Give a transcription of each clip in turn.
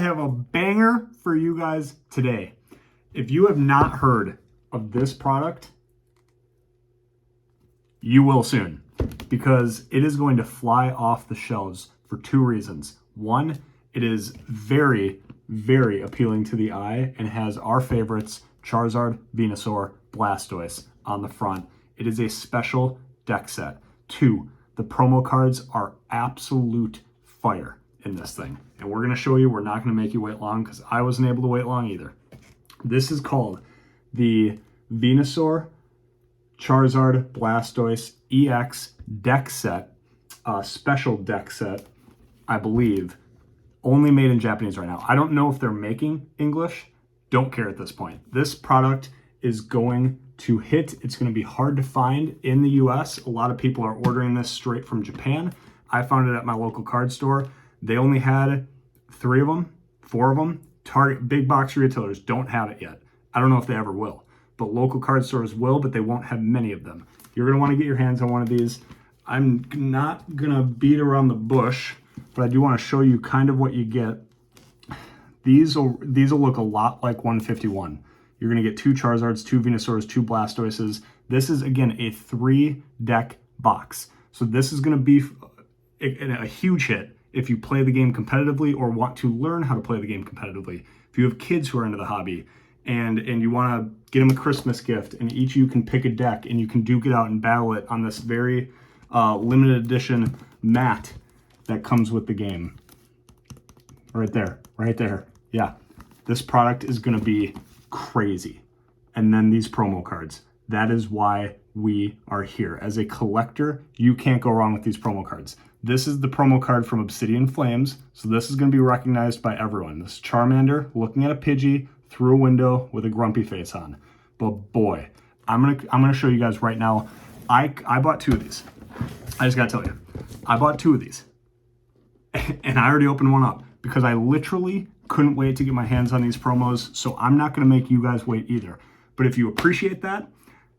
have a banger for you guys today. If you have not heard of this product, you will soon, because it is going to fly off the shelves for two reasons. One, it is very, very appealing to the eye and has our favorites, Charizard, Venusaur, Blastoise on the front. It is a special deck set. Two, the promo cards are absolute fire in this thing. And we're going to show you, we're not going to make you wait long because I wasn't able to wait long either. This is called the Venusaur Charizard Blastoise EX deck set, special deck set, I believe, only made in Japanese right now. I don't know if they're making English. Don't care at this point. This product is going to hit. It's going to be hard to find in the US. A lot of people are ordering this straight from Japan. I found it at my local card store. They only had 3 of them, 4 of them. Target big box retailers don't have it yet. I don't know if they ever will, but local card stores will, but they won't have many of them. You're going to want to get your hands on one of these. I'm not going to beat around the bush, but I do want to show you kind of what you get. These will look a lot like 151. You're going to get 2 Charizards, 2 Venusaurs, 2 Blastoises. This is, again, a 3-deck box. So this is going to be a huge hit if you play the game competitively or want to learn how to play the game competitively. If you have kids who are into the hobby and you want to get them a Christmas gift, and each of you can pick a deck and you can duke it out and battle it on this very limited edition mat that comes with the game. Right there, right there. Yeah, this product is going to be crazy. And then these promo cards. That is why we are here. As a collector, you can't go wrong with these promo cards. This is the promo card from Obsidian Flames, so this is going to be recognized by everyone. This is Charmander looking at a Pidgey through a window with a grumpy face on. But boy, I'm gonna show you guys right now. I bought 2 of these. I just gotta tell you, I bought 2 of these, and I already opened one up because I literally couldn't wait to get my hands on these promos. So I'm not gonna make you guys wait either. But if you appreciate that,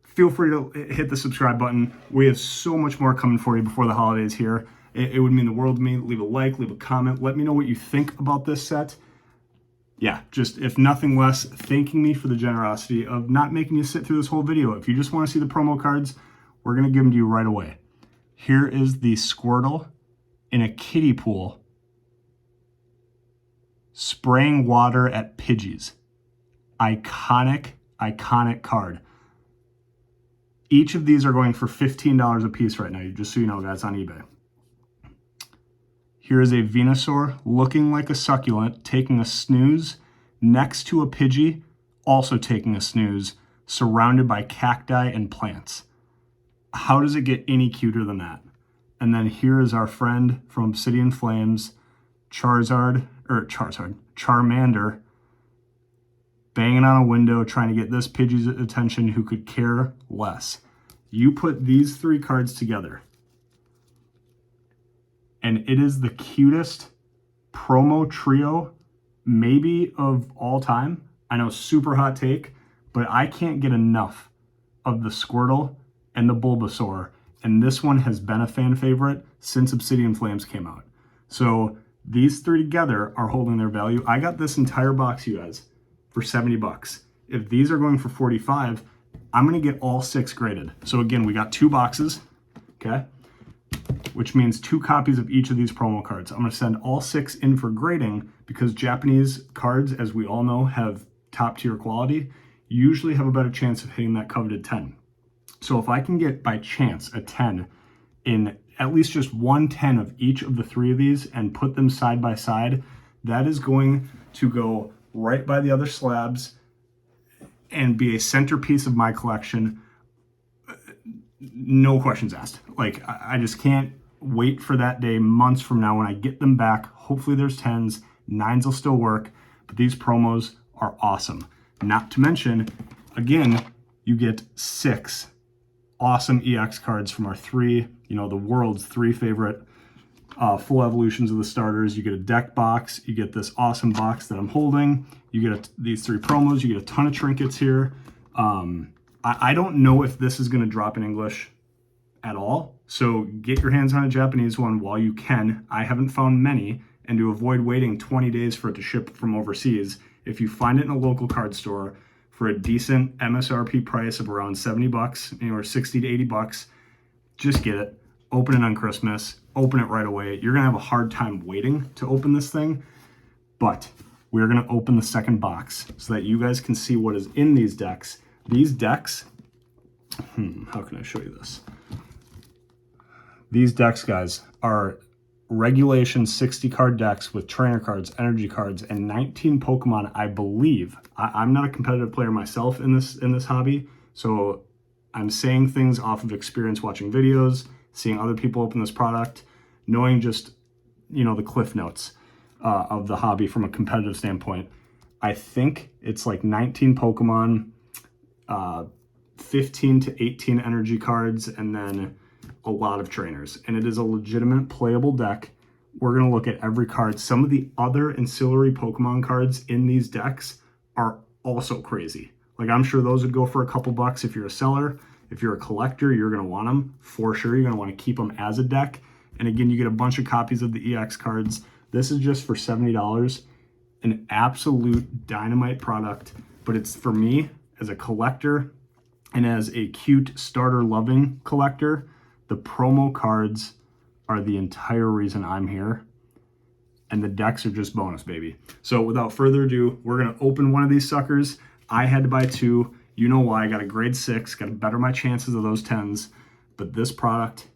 feel free to hit the subscribe button. We have so much more coming for you before the holidays here. It would mean the world to me. Leave a like, leave a comment. Let me know what you think about this set. Yeah, just if nothing less, thanking me for the generosity of not making you sit through this whole video. If you just want to see the promo cards, we're going to give them to you right away. Here is the Squirtle in a kiddie pool spraying water at Pidgeys. Iconic, iconic card. Each of these are going for $15 a piece right now, just so you know, guys, on eBay. Here is a Venusaur looking like a succulent, taking a snooze next to a Pidgey, also taking a snooze, surrounded by cacti and plants. How does it get any cuter than that? And then here is our friend from Obsidian Flames, Charmander, banging on a window, trying to get this Pidgey's attention who could care less. You put these 3 cards together, and it is the cutest promo trio maybe of all time. I know, super hot take, but I can't get enough of the Squirtle and the Bulbasaur, and this one has been a fan favorite since Obsidian Flames came out. So these 3 together are holding their value. I got this entire box, you guys, for $70. If these are going for $45, I'm going to get all 6 graded. So again, we got 2 boxes, okay? Which means 2 copies of each of these promo cards. I'm going to send all 6 in for grading because Japanese cards, as we all know, have top tier quality, usually have a better chance of hitting that coveted 10. So if I can get, by chance, a 10 in at least just 1 10 of each of the 3 of these and put them side by side, that is going to go right by the other slabs and be a centerpiece of my collection. No questions asked. Like, I just can't wait for that day months from now when I get them back. Hopefully there's 10s, 9s will still work, but these promos are awesome. Not to mention, again, you get 6 awesome EX cards from our 3, the world's 3 favorite full evolutions of the starters. You get a deck box, you get this awesome box that I'm holding, you get these 3 promos, you get a ton of trinkets here. I don't know if this is going to drop in English at all, so get your hands on a Japanese one while you can. I haven't found many, And to avoid waiting 20 days for it to ship from overseas, if you find it in a local card store for a decent MSRP price of around 70 bucks, or 60 to 80 bucks, just get it, open it on Christmas, open it right away. You're gonna have a hard time waiting to open this thing, but we're gonna open the second box so that you guys can see what is in these decks. These decks, how can I show you this? These decks, guys, are regulation 60 card decks with trainer cards, energy cards, and 19 Pokemon, I believe. I'm not a competitive player myself in this hobby, so I'm saying things off of experience watching videos, seeing other people open this product, knowing just, the cliff notes of the hobby from a competitive standpoint. I think it's like 19 Pokemon, 15 to 18 energy cards, and then a lot of trainers. And it is a legitimate playable deck. We're going to look at every card. Some of the other ancillary Pokemon cards in these decks are also crazy. Like, I'm sure those would go for a couple bucks if you're a seller. If you're a collector, you're going to want them for sure. You're going to want to keep them as a deck. And again, you get a bunch of copies of the EX cards. This is just for $70. An absolute dynamite product, but it's for me as a collector and as a cute starter loving collector. The promo cards are the entire reason I'm here, and the decks are just bonus, baby. So without further ado, we're gonna open one of these suckers. I had to buy two. You know why? I got a grade 6, got to better my chances of those 10s, but this product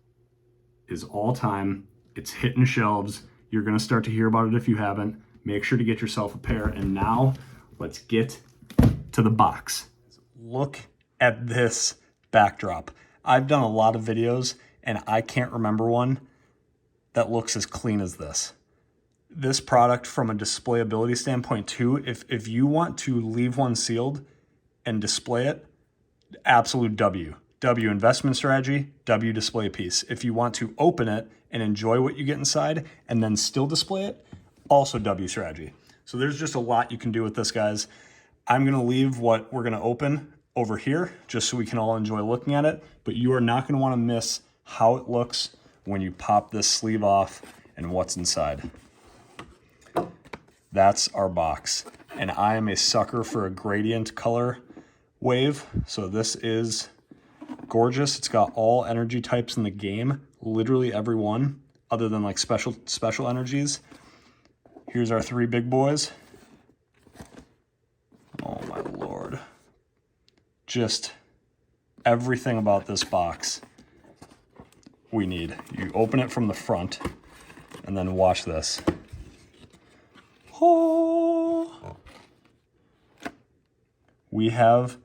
is all time. It's hitting shelves. You're gonna start to hear about it if you haven't. Make sure to get yourself a pair. And now let's get to the box. Look at this backdrop. I've done a lot of videos and I can't remember one that looks as clean as this. This product from a displayability standpoint too, if you want to leave one sealed and display it, absolute W. W investment strategy, W display piece. If you want to open it and enjoy what you get inside and then still display it, also W strategy. So there's just a lot you can do with this, guys. I'm gonna leave what we're gonna open over here just so we can all enjoy looking at it, but you are not gonna wanna miss how it looks when you pop this sleeve off and what's inside. That's our box. And I am a sucker for a gradient color wave. So this is gorgeous. It's got all energy types in the game, literally every one, other than like special energies. Here's our 3 big boys. Oh my Lord. Just everything about this box we need. You open it from the front and then watch this. Oh. We have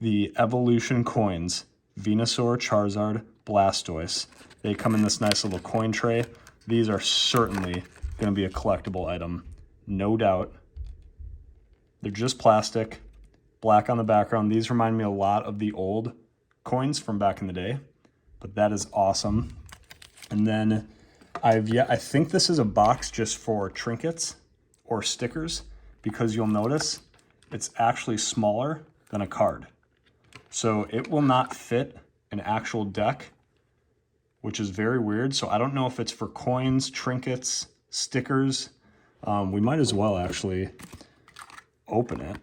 the evolution coins, Venusaur, Charizard, Blastoise. They come in this nice little coin tray. These are certainly going to be a collectible item, no doubt. They're just plastic, black on the background. These remind me a lot of the old coins from back in the day, but that is awesome. And then I think this is a box just for trinkets or stickers, because you'll notice it's actually smaller than a card. So it will not fit an actual deck, which is very weird. So I don't know if it's for coins, trinkets, stickers. We might as well actually open it.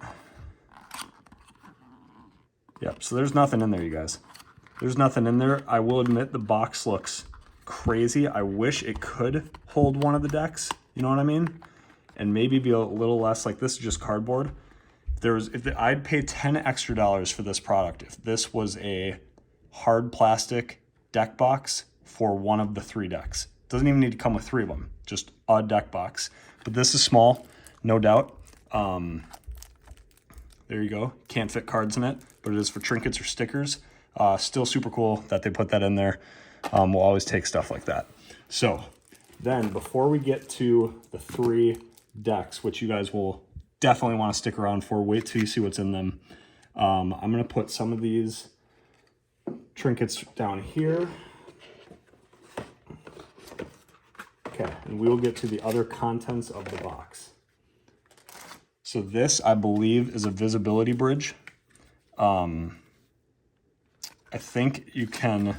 Yep, so there's nothing in there, you guys. There's nothing in there. I will admit the box looks crazy. I wish it could hold one of the decks, you know what I mean? And maybe be a little less, like this is just cardboard. I'd pay $10 extra for this product if this was a hard plastic deck box for one of the 3 decks. Doesn't even need to come with 3 of them, just a deck box. But this is small, no doubt. There you go. Can't fit cards in it, but it is for trinkets or stickers. Still super cool that they put that in there. We'll always take stuff like that. So then before we get to the 3 decks, which you guys will definitely want to stick around for, wait till you see what's in them. I'm going to put some of these trinkets down here. Okay, and we will get to the other contents of the box. So this, I believe, is a visibility bridge. I think you can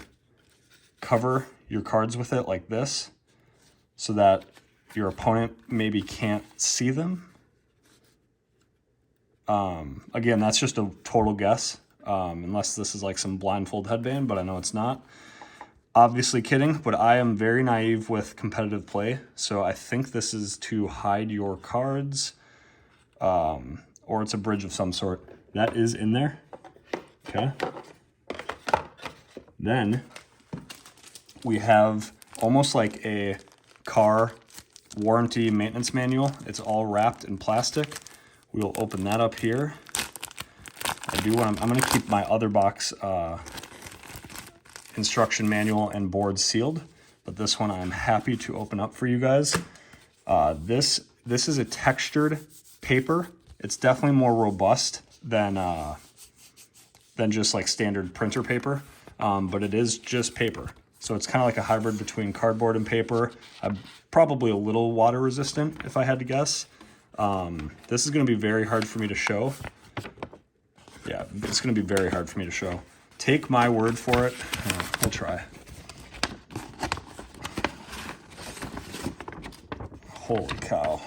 cover your cards with it like this so that your opponent maybe can't see them. Again, that's just a total guess, unless this is like some blindfold headband, but I know it's not. Obviously kidding, but I am very naive with competitive play, so I think this is to hide your cards, or it's a bridge of some sort. That is in there, okay? Then we have almost like a car warranty maintenance manual. It's all wrapped in plastic. We'll open that up here. I'm gonna keep my other box instruction manual and board sealed, but this one I'm happy to open up for you guys. This is a textured paper. It's definitely more robust than just like standard printer paper, but it is just paper. So it's kind of like a hybrid between cardboard and paper. Probably a little water resistant if I had to guess. This is gonna be very hard for me to show. Yeah, it's gonna be very hard for me to show. Take my word for it. We'll try. Holy cow.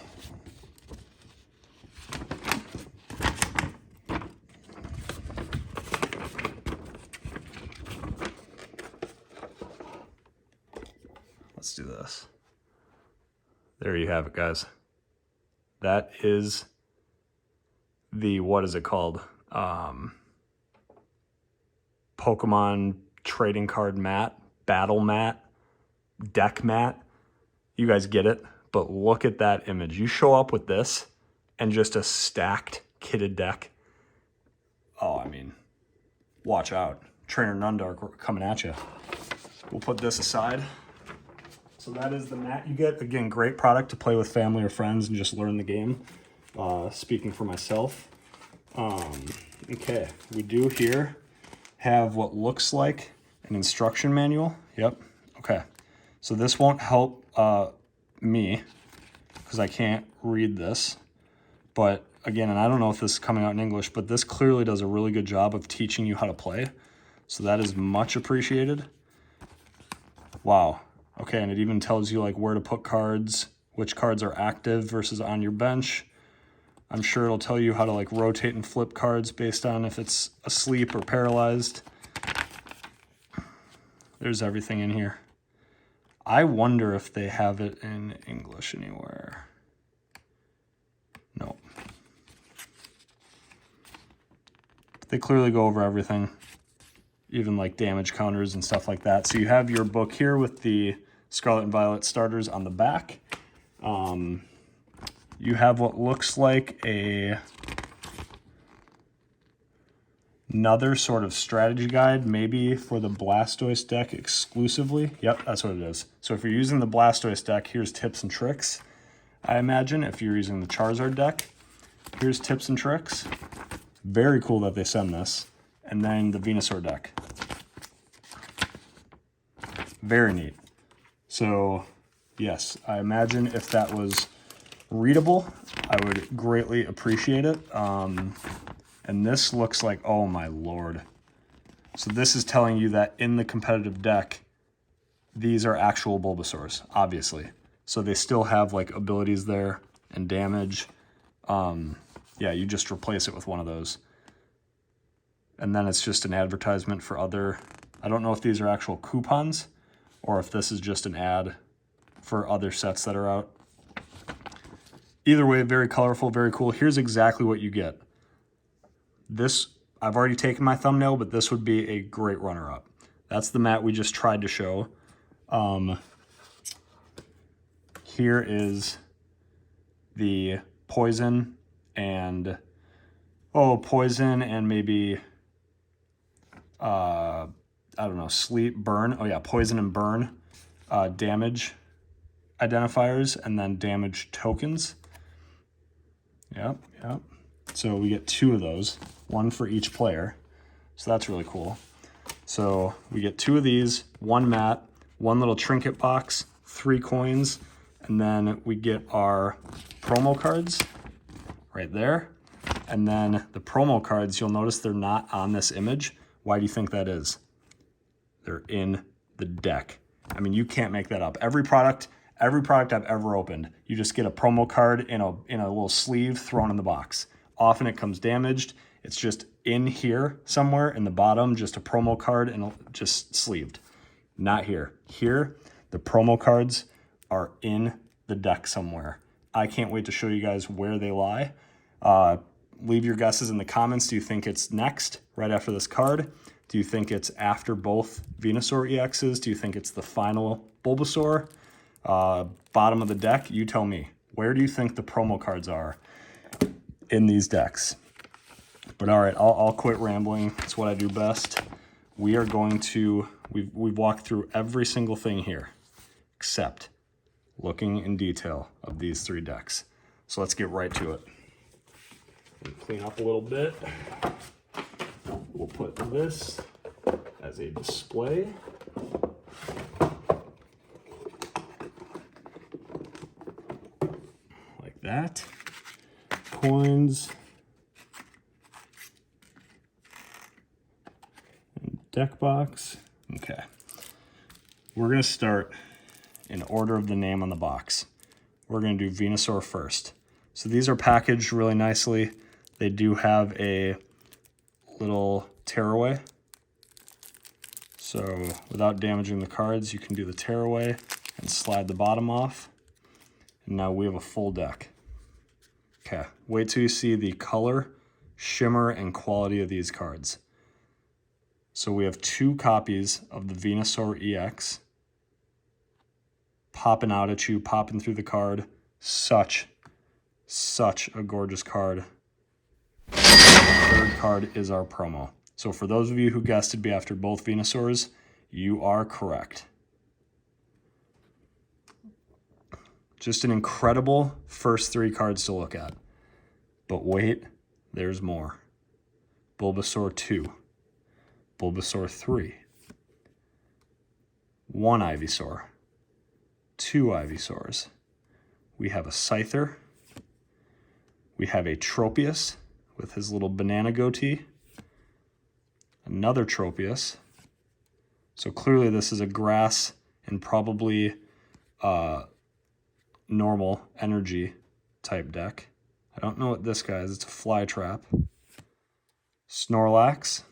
Let's do this. There you have it, guys. That is the, what is it called? Pokemon trading card mat, battle mat, deck mat. You guys get it, but look at that image. You show up with this and just a stacked kitted deck. Oh, I mean, watch out. Trainer Nundark coming at you. We'll put this aside. So that is the mat you get. Again, great product to play with family or friends and just learn the game. Speaking for myself. Okay, we do here have what looks like an instruction manual. Yep, okay. So this won't help me because I can't read this. But again, and I don't know if this is coming out in English, but this clearly does a really good job of teaching you how to play. So that is much appreciated. Wow. Okay, and it even tells you like where to put cards, which cards are active versus on your bench. I'm sure it'll tell you how to like rotate and flip cards based on if it's asleep or paralyzed. There's everything in here. I wonder if they have it in English anywhere. Nope. But they clearly go over everything, even like damage counters and stuff like that. So you have your book here with the Scarlet and Violet starters on the back. You have what looks like another sort of strategy guide, maybe for the Blastoise deck exclusively. Yep, that's what it is. So if you're using the Blastoise deck, here's tips and tricks. I imagine if you're using the Charizard deck, here's tips and tricks. Very cool that they send this. And then the Venusaur deck. Very neat. So yes, I imagine if that was readable, I would greatly appreciate it. And this looks like, oh my lord. So this is telling you that in the competitive deck, these are actual Bulbasaurs, obviously. So they still have like abilities there and damage. Yeah, you just replace it with one of those. And then it's just an advertisement for other, I don't know if these are actual coupons or if this is just an ad for other sets that are out. Either way, very colorful, very cool. Here's exactly what you get. This, I've already taken my thumbnail, but this would be a great runner-up. That's the mat we just tried to show. Here is the poison and, maybe, I don't know, sleep, burn. Oh yeah, poison and burn damage identifiers, and then damage tokens. Yep. So we get 2 of those, 1 for each player. So that's really cool. So we get 2 of these, 1 mat, 1 little trinket box, 3 coins, and then we get our promo cards right there. And then the promo cards, you'll notice they're not on this image. Why do you think that is? They're in the deck. I mean, you can't make that up. Every product Every product I've ever opened, you just get a promo card in a little sleeve thrown in the box. Often it comes damaged. It's just in here somewhere in the bottom, just a promo card and just sleeved. Not here. Here, the promo cards are in the deck somewhere. I can't wait to show you guys where they lie. Leave your guesses in the comments. Do you think it's next, right after this card? Do you think it's after both Venusaur EXs? Do you think it's the final Bulbasaur? Bottom of the deck, you tell me. Where do you think the promo cards are in these decks? But all right, I'll quit rambling. It's what I do best. We are going to, we've walked through every single thing here, except looking in detail of these 3 decks. So let's get right to it. Clean up a little bit. We'll put this as a display. Like that. Coins. And deck box. Okay. We're going to start in order of the name on the box. We're going to do Venusaur first. So these are packaged really nicely. They do have a little tearaway. So without damaging the cards, you can do the tearaway and slide the bottom off. And now we have a full deck. Okay, wait till you see the color, shimmer, and quality of these cards. So we have 2 copies of the Venusaur EX. Popping out at you, popping through the card. Such a gorgeous card. The 3rd card is our promo. So for those of you who guessed it'd be after both Venusaurs, you are correct. Just an incredible first 3 cards to look at. But wait, there's more. Bulbasaur 2. Bulbasaur 3. 1 Ivysaur. 2 Ivysaurs. We have a Scyther. We have a Tropius with his little banana goatee. Another Tropius. So clearly this is a grass and probably normal energy type deck. I don't know what this guy is. It's a Flytrap. Snorlax.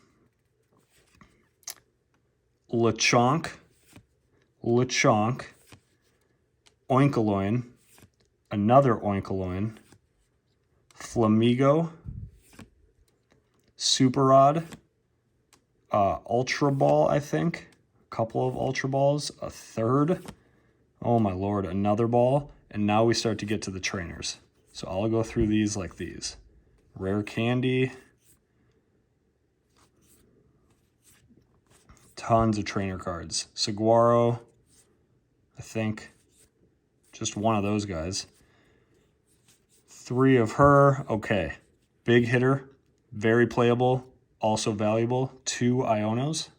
Lechonk. Oinkologne. Another Oinkologne. Flamigo. Super Rod. Ultra Ball, I think. A couple of Ultra Balls. A 3rd. Oh my lord, another ball. And now we start to get to the trainers. So I'll go through these like these. Rare Candy. Tons of trainer cards. Saguaro. I think. Just one of those guys. 3 of her. Okay. Big hitter. Very playable. Also valuable. 2 Ionos.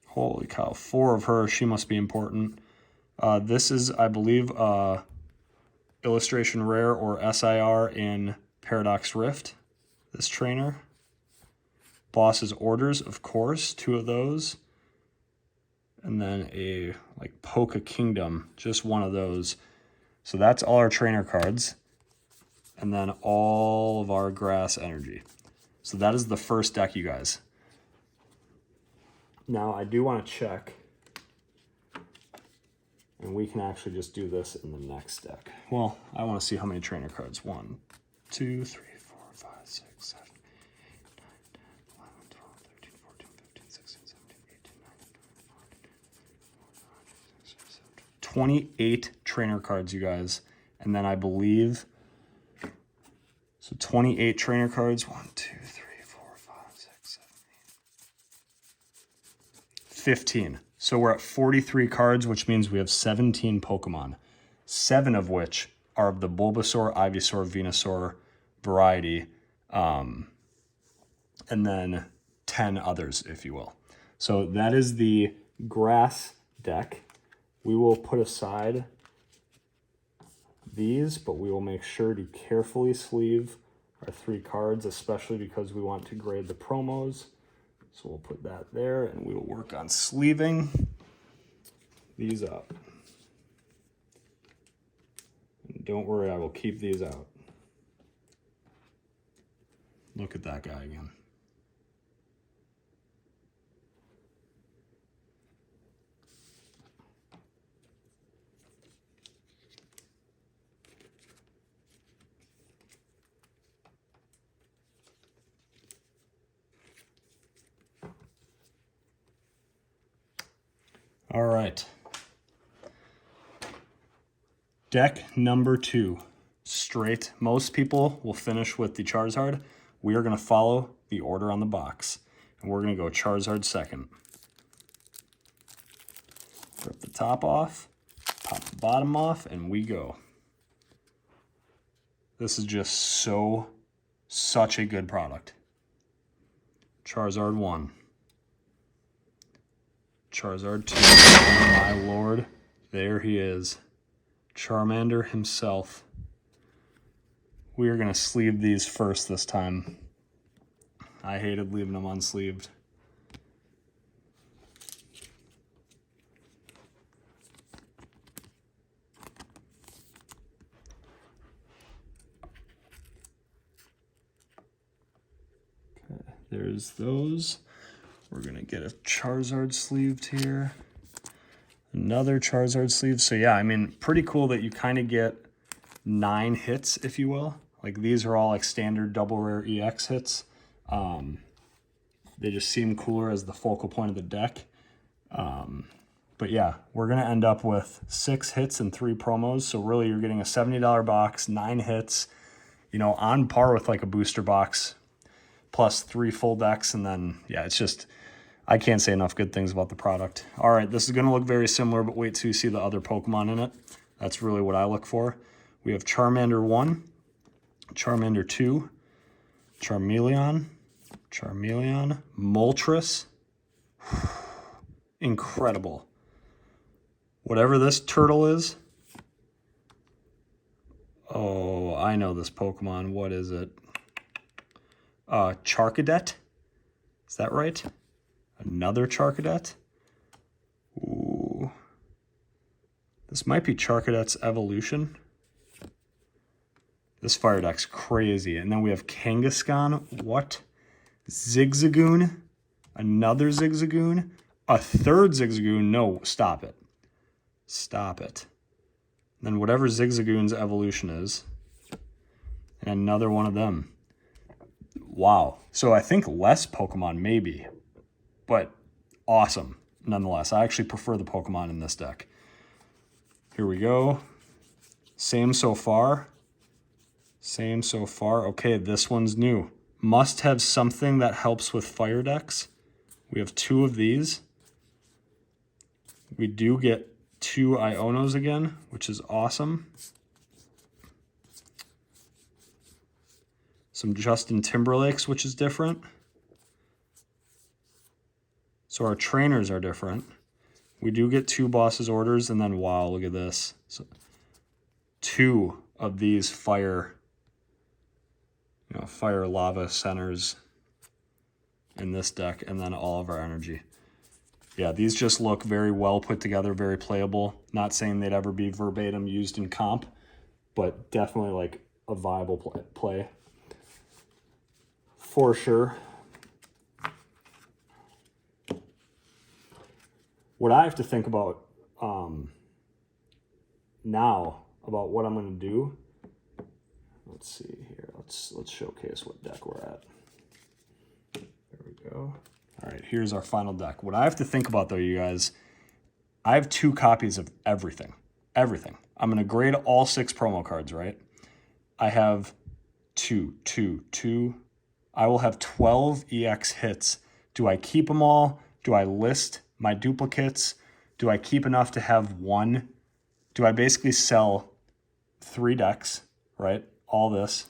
Holy cow. 4 of her. She must be important. This is, I believe, Illustration Rare or SIR in Paradox Rift. This trainer. Boss's Orders, of course. 2 of those. And then a like Poke Kingdom, just one of those. So that's all our trainer cards. And then all of our grass energy. So that is the first deck, you guys. Now I do want to check. And we can actually just do this in the next deck. Well, I want to see how many trainer cards. 1, 2, 3, 4, 5, 6, 7, 8, 9, 10, 11, 12, 13, 14, 15, 16, 17, 18, 19, 28 trainer cards, you guys. And then I believe, so 28 trainer cards. 1, 2, 3, 4, 5, 6, 7, 8. 15. So we're at 43 cards, which means we have 17 Pokemon. 7 of which are of the Bulbasaur, Ivysaur, Venusaur variety. And then 10 others, if you will. So that is the grass deck. We will put aside these, but we will make sure to carefully sleeve our 3 cards, especially because we want to grade the promos. So we'll put that there and we will work on sleeving these up. And don't worry, I will keep these out. Look at that guy again. All right. Deck number 2. Straight. Most people will finish with the Charizard. We are going to follow the order on the box. And we're going to go Charizard second. Rip the top off, pop the bottom off, and we go. This is just such a good product. Charizard 1. Charizard 2. Oh my lord. There he is. Charmander himself. We are going to sleeve these first this time. I hated leaving them unsleeved. Okay, there's those. We're going to get a Charizard sleeved here. Another Charizard sleeve. So yeah, I mean, pretty cool that you kind of get 9 hits, if you will. Like these are all like standard double rare EX hits. They just seem cooler as the focal point of the deck. But yeah, we're going to end up with 6 hits and 3 promos. So really you're getting a $70 box, 9 hits, you know, on par with like a booster box plus 3 full decks. And then, yeah, it's just, I can't say enough good things about the product. All right, this is going to look very similar, but wait till you see the other Pokemon in it. That's really what I look for. We have Charmander 1, Charmander 2, Charmeleon, Moltres. Incredible. Whatever this turtle is. Oh, I know this Pokemon. What is it? Charcadet. Is that right? Another Charcadet. Ooh. This might be Charcadet's evolution. This fire deck's crazy. And then we have Kangaskhan. What? Zigzagoon. Another Zigzagoon. A third Zigzagoon. No, stop it. Stop it. And then whatever Zigzagoon's evolution is. And another one of them. Wow. So I think less Pokemon maybe. But awesome nonetheless. I actually prefer the Pokemon in this deck. Here we go. Same so far. Same so far. Okay, this one's new. Must have something that helps with fire decks. We have 2 of these. We do get 2 Ionos again, which is awesome. Some Justin Timberlakes, which is different. So our trainers are different. We do get 2 Boss's Orders, and then, wow, look at this. So 2 of these fire lava centers in this deck, and then all of our energy. Yeah, these just look very well put together, very playable. Not saying they'd ever be verbatim used in comp, but definitely like a viable play. For sure. What I have to think about now about what I'm going to do. Let's see here. Let's showcase what deck we're at. There we go. All right, here's our final deck. What I have to think about though, you guys, I have 2 copies of everything. Everything. I'm going to grade all 6 promo cards, right? I have 2. I will have 12 EX hits. Do I keep them all? Do I list my duplicates? Do I keep enough to have 1? Do I basically sell 3 decks, right? All this.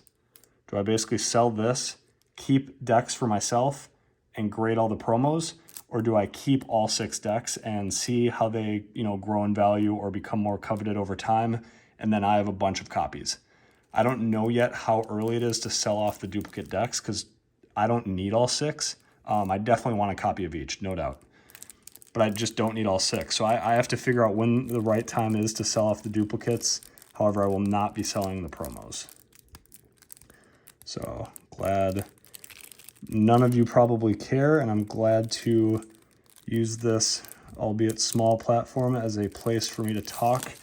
Do I basically sell this, keep decks for myself, and grade all the promos? Or do I keep all 6 decks and see how they, grow in value or become more coveted over time, and then I have a bunch of copies? I don't know yet how early it is to sell off the duplicate decks because I don't need all 6. I definitely want a copy of each, no doubt. But I just don't need all 6. So I have to figure out when the right time is to sell off the duplicates. However, I will not be selling the promos. So glad none of you probably care, and I'm glad to use this, albeit small platform, as a place for me to talk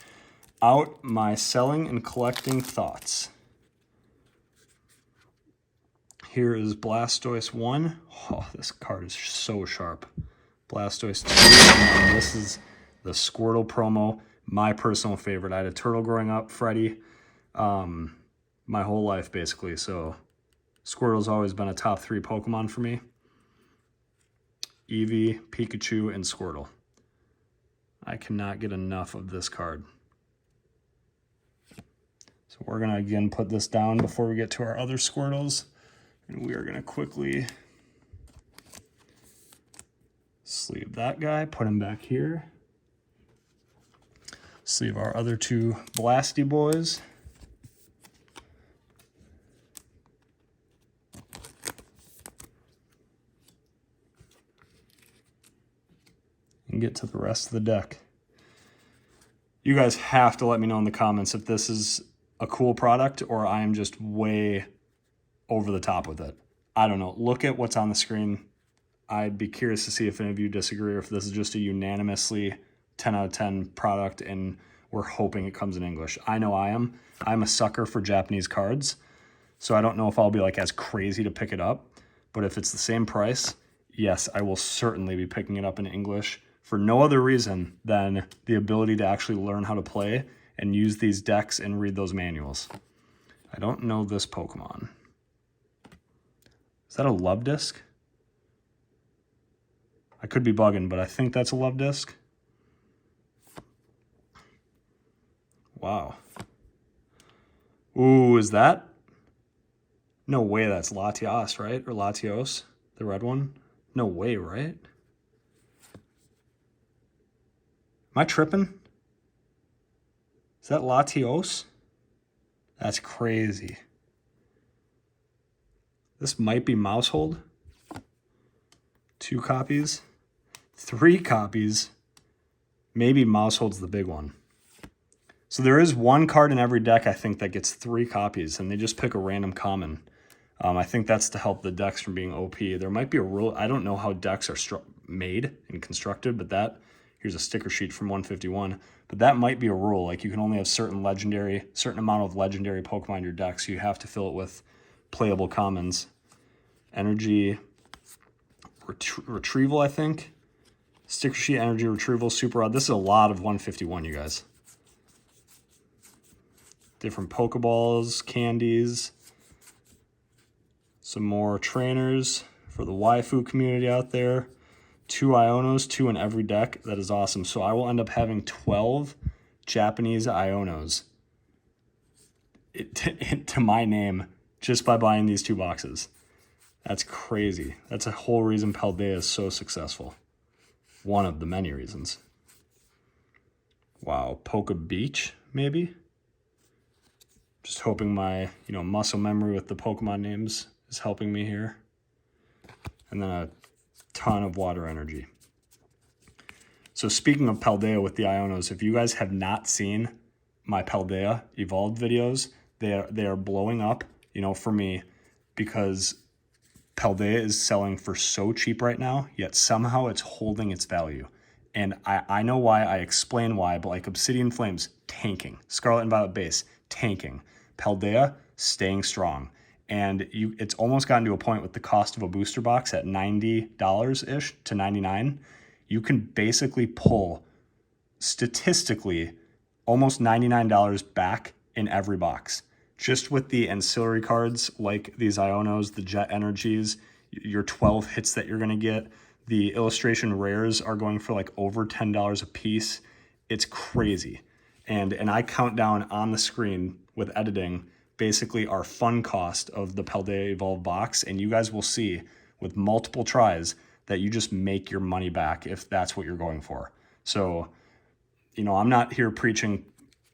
out my selling and collecting thoughts. Here is Blastoise 1. Oh, this card is so sharp. Blastoise 2, and this is the Squirtle promo, my personal favorite. I had a turtle growing up, Freddy, my whole life basically, so Squirtle's always been a top 3 Pokemon for me. Eevee, Pikachu, and Squirtle. I cannot get enough of this card. So we're gonna again put this down before we get to our other Squirtles, and we are gonna quickly sleeve that guy, put him back here. Sleeve our other 2 Blasty boys. And get to the rest of the deck. You guys have to let me know in the comments if this is a cool product or I am just way over the top with it. I don't know. Look at what's on the screen. I'd be curious to see if any of you disagree or if this is just a unanimously 10 out of 10 product and we're hoping it comes in English. I know I am. I'm a sucker for Japanese cards, so I don't know if I'll be like as crazy to pick it up, but if it's the same price, yes, I will certainly be picking it up in English for no other reason than the ability to actually learn how to play and use these decks and read those manuals. I don't know this Pokemon. Is that a Love Disc? I could be bugging, but I think that's a Love Disc. Wow. Ooh, is that? No way that's Latios, right? Or Latios, the red one? No way, right? Am I tripping? Is that Latios? That's crazy. This might be Mousehold. 2 copies. 3 copies. Maybe Mousehold's the big one. So there is 1 card in every deck, I think, that gets 3 copies, and they just pick a random common. I think that's to help the decks from being OP. There might be a rule. I don't know how decks are made and constructed, but here's a sticker sheet from 151. But that might be a rule. Like you can only have certain amount of legendary Pokemon in your deck, so you have to fill it with playable commons. Energy retrieval, I think. Sticker sheet, energy retrieval, super odd. This is a lot of 151, you guys. Different Pokeballs, candies. Some more trainers for the waifu community out there. 2 Ionos, 2 in every deck. That is awesome. So I will end up having 12 Japanese Ionos to my name just by buying these 2 boxes. That's crazy. That's a whole reason Paldea is so successful. One of the many reasons. Wow, Poke Beach, maybe? Just hoping my, muscle memory with the Pokemon names is helping me here. And then a ton of water energy. So speaking of Paldea with the Ionos, if you guys have not seen my Paldea evolved videos, they are blowing up, for me, because Paldea is selling for so cheap right now, yet somehow it's holding its value. And I know why, I explain why, but like Obsidian Flames, tanking. Scarlet and Violet Base, tanking. Paldea, staying strong. And it's almost gotten to a point with the cost of a booster box at $90-ish to $99. You can basically pull, statistically, almost $99 back in every box. Just with the ancillary cards like these Ionos, the Jet Energies, your 12 hits that you're going to get. The illustration rares are going for like over $10 a piece. It's crazy. And I count down on the screen with editing basically our fun cost of the Paldea Evolved box, and you guys will see with multiple tries that you just make your money back if that's what you're going for. So, I'm not here preaching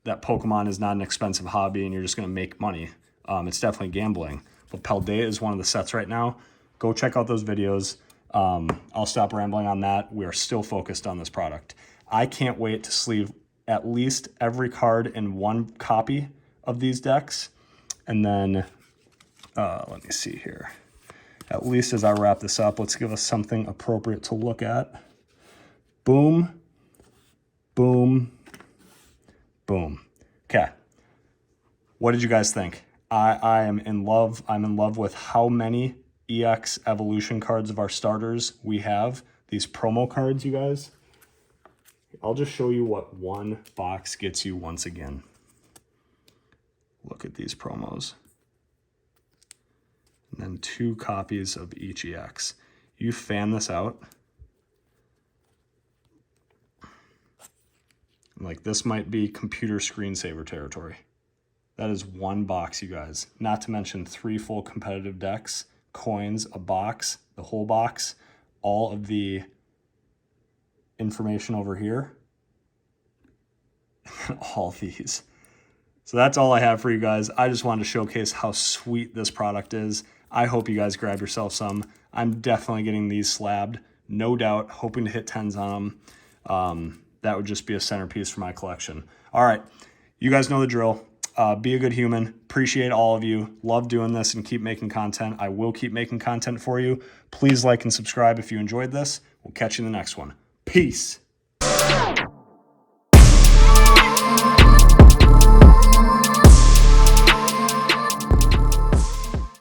that Pokemon is not an expensive hobby and you're just going to make money. It's definitely gambling. But Paldea is one of the sets right now. Go check out those videos. I'll stop rambling on that. We are still focused on this product. I can't wait to sleeve at least every card in one copy of these decks. And then, let me see here. At least as I wrap this up, let's give us something appropriate to look at. Boom, boom, boom. Okay. What did you guys think? I am in love. I'm in love with how many EX evolution cards of our starters we have. These promo cards, you guys. I'll just show you what one box gets you once again. Look at these promos. And then 2 copies of each EX. You fan this out. Like, this might be computer screensaver territory. That is one box, you guys. Not to mention 3 full competitive decks, coins, a box, the whole box, all of the information over here, and all these. So that's all I have for you guys. I just wanted to showcase how sweet this product is. I hope you guys grab yourself some. I'm definitely getting these slabbed, no doubt, hoping to hit 10s on them. That would just be a centerpiece for my collection. All right, you guys know the drill. Be a good human. Appreciate all of you. Love doing this and keep making content. I will keep making content for you. Please like and subscribe if you enjoyed this. We'll catch you in the next one. Peace.